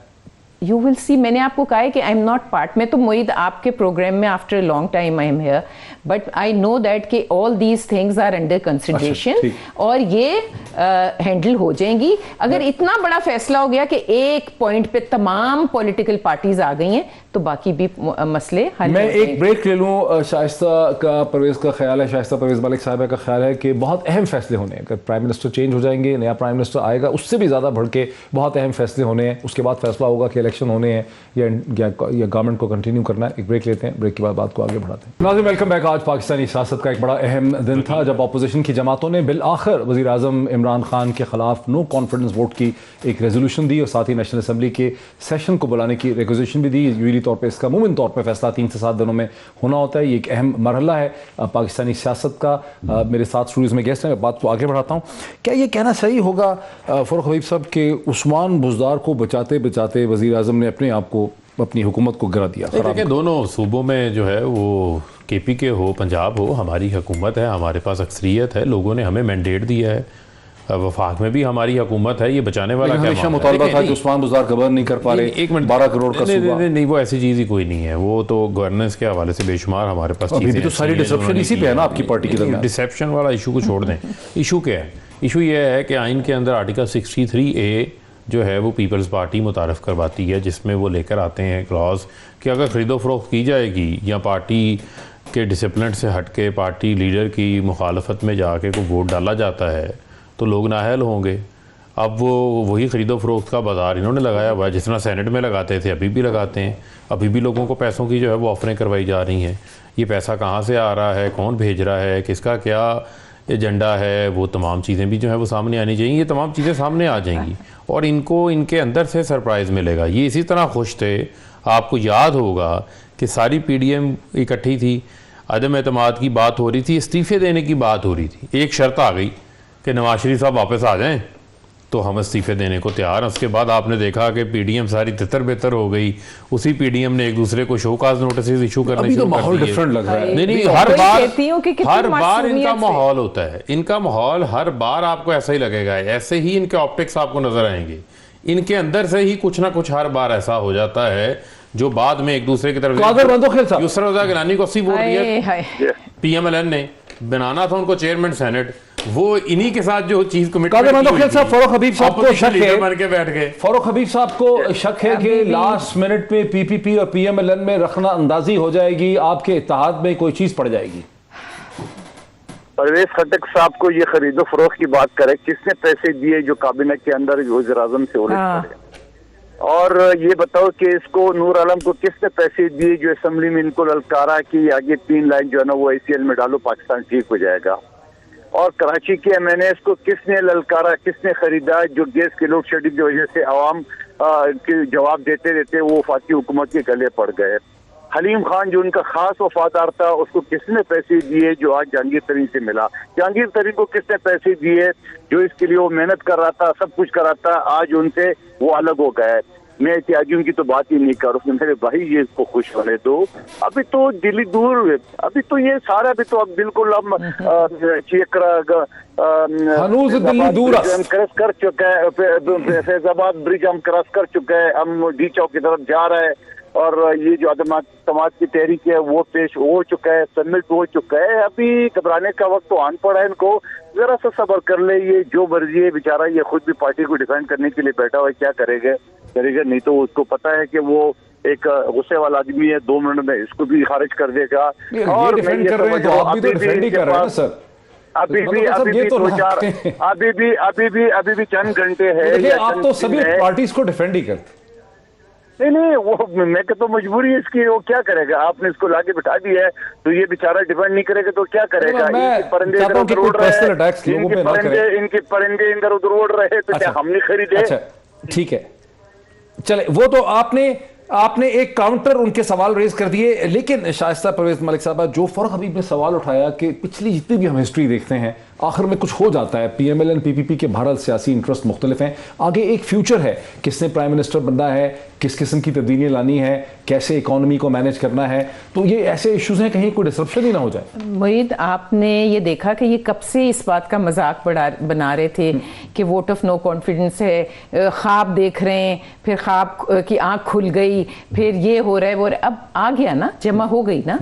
Speaker 8: You will see. मैंने आपको कहा है कि आई एम नॉट पार्ट में तो मोईद आपके प्रोग्राम में after long time I am here, but I know that कि all these things are under consideration और ये हैंडल हो जाएंगी। अगर इतना बड़ा फैसला हो गया कि एक पॉइंट पे तमाम पॉलिटिकल पार्टीज आ गई हैं तो बाकी भी मसले हल।
Speaker 1: मैं एक ब्रेक ले लूँ। शाइस्ता का परवेज का ख्याल है, शाइस्ता परवेज मलिक साहिबा का ख्याल है कि बहुत अहम फैसले होने हैं। अगर प्राइम मिनिस्टर चेंज हो जाएंगे, नया प्राइम मिनिस्टर आएगा, उससे भी ज़्यादा बढ़ के बहुत अहम फैसले होने हैं। उसके बाद फैसला होगा कि इलेक्शन होने हैं या गवर्नमेंट को कंटिन्यू करना है। एक ब्रेक लेते हैं, ब्रेक के बाद बात को आगे बढ़ाते हैं। नाज़रीन वेलकम बैक। आज पाकिस्तानी सियासत का एक बड़ा अहम दिन था जब अपोजिशन की जमातों ने बिल आखिर वज़ीर आज़म इमरान खान के खिलाफ नो कॉन्फिडेंस वोट की एक रेजोल्यूशन दी और साथ ही नेशनल असम्बली के सेशन को बुलाने की रिक्वेजिशन भी दी। यूली तौर पर इसका मुमकिन तौर पर फैसला 3 से 7 दिनों में होना होता है। ये एक अहम मरहला है पाकिस्तानी सियासत का। मेरे साथ स्टूडियोज़ में गेस्ट हैं, बात को आगे बढ़ाता हूँ। क्या ये कहना सही होगा फ़ारूक हबीब साहब के उस्मान बुज़दार को बचाते बचाते वज़ीर आज़म ने अपने आप को, अपनी हुकूमत को गिरा दिया?
Speaker 7: देखिए दोनों सूबों में जो है वो केपी के हो, पंजाब हो, हमारी हुकूमत है, हमारे पास अक्सरियत है, लोगों ने हमें मैंडेट दिया है। वफाक में भी हमारी हुकूमत है, ये बचाने वाला क्या
Speaker 1: हमेशा मुतालबा था कि उस्मान बुज़दार गवर्न नहीं कर पा रहे।
Speaker 7: 1 मिनट,
Speaker 1: 12 करोड़ का सूबा।
Speaker 7: नहीं, वो ऐसी चीज़ ही कोई नहीं है। वो तो गवर्नेंस के हवाले से बेशुमार हमारे पास चीज़ें
Speaker 1: तो सारी डिसेप्शन इसी पे है ना आपकी पार्टी की तरफ।
Speaker 7: डिसेप्शन वाला इशू को छोड़ दें। इशू क्या है? इशू ये है कि आइन के अंदर आर्टिकल 63A जो है वो पीपल्स पार्टी मुतारफ़ करवाती है, जिसमें वो लेकर आते हैं क्लॉज कि अगर ख़रीदो फरोख्त की जाएगी या पार्टी के डिसिप्लिन से हट के पार्टी लीडर की मुखालफत में जाके को वोट डाला जाता है तो लोग नाअहल होंगे। अब वो वही ख़रीदो फरोख्त का बाज़ार इन्होंने लगाया हुआ है, जिस तरह सेनेट में लगाते थे अभी भी लगाते हैं। अभी भी लोगों को पैसों की जो है वो ऑफरें करवाई जा रही हैं। ये पैसा कहाँ से आ रहा है, कौन भेज रहा है, किसका क्या एजेंडा है, वो तमाम चीज़ें भी जो है वो सामने आनी चाहिए। ये तमाम चीज़ें सामने आ जाएंगी और इनको इनके अंदर से सरप्राइज़ मिलेगा। ये इसी तरह खुश थे, आपको याद होगा कि सारी PDM इकट्ठी थी, अदम एतमाद की बात हो रही थी, इस्तीफ़े देने की बात हो रही थी, एक शर्त आ गई कि नवाज शरीफ साहब वापस आ जाएं तो हम इस्तीफ़े देने को तैयार हैं। उसके बाद आपने देखा कि पीडीएम सारी तितर बेतर हो गई, उसी पीडीएम ने एक दूसरे को शोकाज नोटिस इशू करने
Speaker 1: अभी तो
Speaker 7: शुरू कर
Speaker 1: माहौल
Speaker 7: दिए।
Speaker 1: डिफरेंट लग रहा है।
Speaker 7: नहीं, हर बार इनका माहौल होता है, इनका माहौल हर बार आपको ऐसा ही लगेगा, ऐसे ही इनके ऑप्टिक्स आपको नजर आएंगे, इनके अंदर से ही कुछ ना कुछ हर बार ऐसा हो जाता है जो बाद में एक दूसरे की तरफ। यूसुफ रज़ा गिलानी को 80 वोट दिए पीएमएलएन ने, बनाना था उनको चेयरमैन सेनेट, वो इन्हीं के साथ जो चीज
Speaker 1: फारूक हबीब साहब को शक है,
Speaker 7: बन के बैठ गए।
Speaker 1: फारूक हबीब साहब को शक है कि लास्ट मिनट में पीपीपी और पीएमएलएन में रखना अंदाजी हो जाएगी, आपके इत्तेहाद में कोई चीज पड़ जाएगी।
Speaker 9: परवेज खटक साहब को ये खरीदो फरोख्त की बात करे, किसने पैसे दिए जो काबीना के अंदर वज़ीर-ए-आज़म से पड़े, और ये बताओ कि इसको नूर आलम को किसने पैसे दिए जो असेंबली में इनको ललकारा कि आगे 3 लाइन जो है ना वो आईसीएल में डालो, पाकिस्तान ठीक हो जाएगा। और कराची के एमएनएस को किसने ललकारा, किसने खरीदा जो गैस की लोड शेडिंग की वजह से आवाम के जवाब देते देते वो वफाकी हुकूमत के गले पड़ गए। हलीम खान जो उनका खास वफादार था, उसको किसने पैसे दिए जो आज जहांगीर तरीन से मिला? जहांगीर तरीन को किसने पैसे दिए जो इसके लिए वो मेहनत कर रहा था, सब कुछ कर रहा था, आज उनसे वो अलग हो गए। मैं इत्यादियों की तो बात ही नहीं कर रहा, मेरे भाई ये इसको खुश होने दो, अभी तो दिल्ली दूर, अभी तो ये सारा भी तो अब बिल्कुल हम
Speaker 1: दिल्ली दूर
Speaker 9: क्रॉस कर चुका है, फैजाबाद ब्रिज हम क्रॉस कर चुके हैं, हम डी चौक की तरफ जा रहे हैं, और ये जो अदम समाज की तहरीक है वो पेश हो चुका है, सबमिट हो चुका है। अभी घबराने का वक्त तो आन पड़ा है, इनको जरा सा सब्र कर ले, ये जो मर्जी है बेचारा, ये खुद भी पार्टी को डिफेंड करने के लिए बैठा हुआ है, क्या करेगा नहीं तो उसको पता है कि वो एक गुस्से वाला आदमी है, 2 मिनट में इसको भी खारिज कर देगा। और अभी भी चंद घंटे है,
Speaker 1: आप तो सभी पार्टीज को डिफेंड ही करते।
Speaker 9: नहीं वो मैं तो मजबूरी है इसकी, वो क्या करेगा, आपने इसको लाके बिठा दिया है तो ये बेचारा डिफेंड नहीं करेगा तो क्या करेगा? परिंदे इधर उधर उड़ रहे हैं, इनके परिंदे इधर उधर उड़ रहे हैं, तो क्या हम नहीं खरीदे?
Speaker 1: ठीक है, चले, वो तो आपने एक काउंटर उनके सवाल रेज कर दिए, लेकिन शाइस्ता परवेज मलिक साहब, जो फारूक हबीब ने सवाल उठाया कि पिछली जितनी भी हम हिस्ट्री देखते हैं आखिर में कुछ हो जाता है, पीएमएलएन पीपीपी के बहरहाल सियासी इंटरेस्ट मुख्तलिफ हैं, आगे एक फ्यूचर है, किसने प्राइम मिनिस्टर बनना है, किस किस्म की तब्दीलियाँ लानी है, कैसे इकोनॉमी को मैनेज करना है, तो ये ऐसे इश्यूज हैं, कहीं कोई डिसरप्शन ही ना हो जाए।
Speaker 8: मोईद, आपने ये देखा कि ये कब से इस बात का मजाक बना रहे थे कि वोट ऑफ नो कॉन्फिडेंस है, ख्वाब देख रहे हैं, फिर ख्वाब की आंख खुल गई, फिर ये हो रहा है वो, अब आ गया ना, जमा हो गई ना।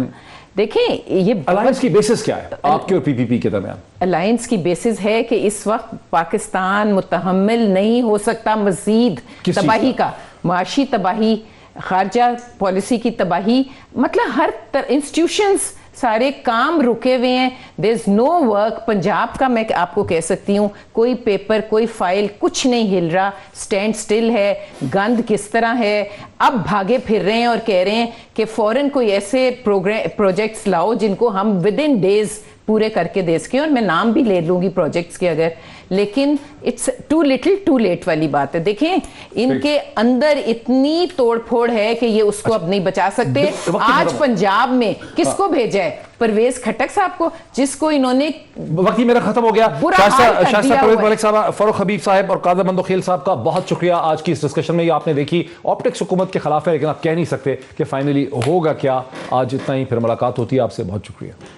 Speaker 8: देखें, ये
Speaker 1: अलायंस की बेसिस क्या है आपके और पीपीपी के दरमियान?
Speaker 8: अलायंस की बेसिस है कि इस वक्त पाकिस्तान मुतहम्मिल नहीं हो सकता मजीद तबाही का, माशी तबाही, खारजा पॉलिसी की तबाही, मतलब हर इंस्टीट्यूशंस सारे काम रुके हुए हैं, there is no work. Punjab का मैं आपको कह सकती हूँ, कोई पेपर, कोई फाइल, कुछ नहीं हिल रहा, स्टैंड स्टिल है, गंद किस तरह है। अब भागे फिर रहे हैं और कह रहे हैं कि फौरन कोई ऐसे प्रोजेक्ट्स लाओ जिनको हम विद इन डेज पूरे करके दे सकें, और मैं नाम भी ले लूंगी प्रोजेक्ट्स के अगर, लेकिन it's too little too late वाली बात है। देखें, इनके अंदर इतनी तोड़फोड़ है कि ये उसको अब नहीं बचा सकते। आज पंजाब में किसको भेजा है? परवेज खटक साहब को, जिसको इन्होंने,
Speaker 1: वक्त ही मेरा खत्म हो गया। शाइस्ता परवेज मलिक साहब, फारूक हबीब साहब और कादर मंदोखेल साहब का बहुत शुक्रिया आज की इस डिस्कशन में। ये आपने देखी ऑप्टिक्स हुकूमत के खिलाफ है, लेकिन आप कह नहीं सकते कि फाइनली होगा क्या। आज इतना ही, फिर मुलाकात होती है आपसे, बहुत शुक्रिया।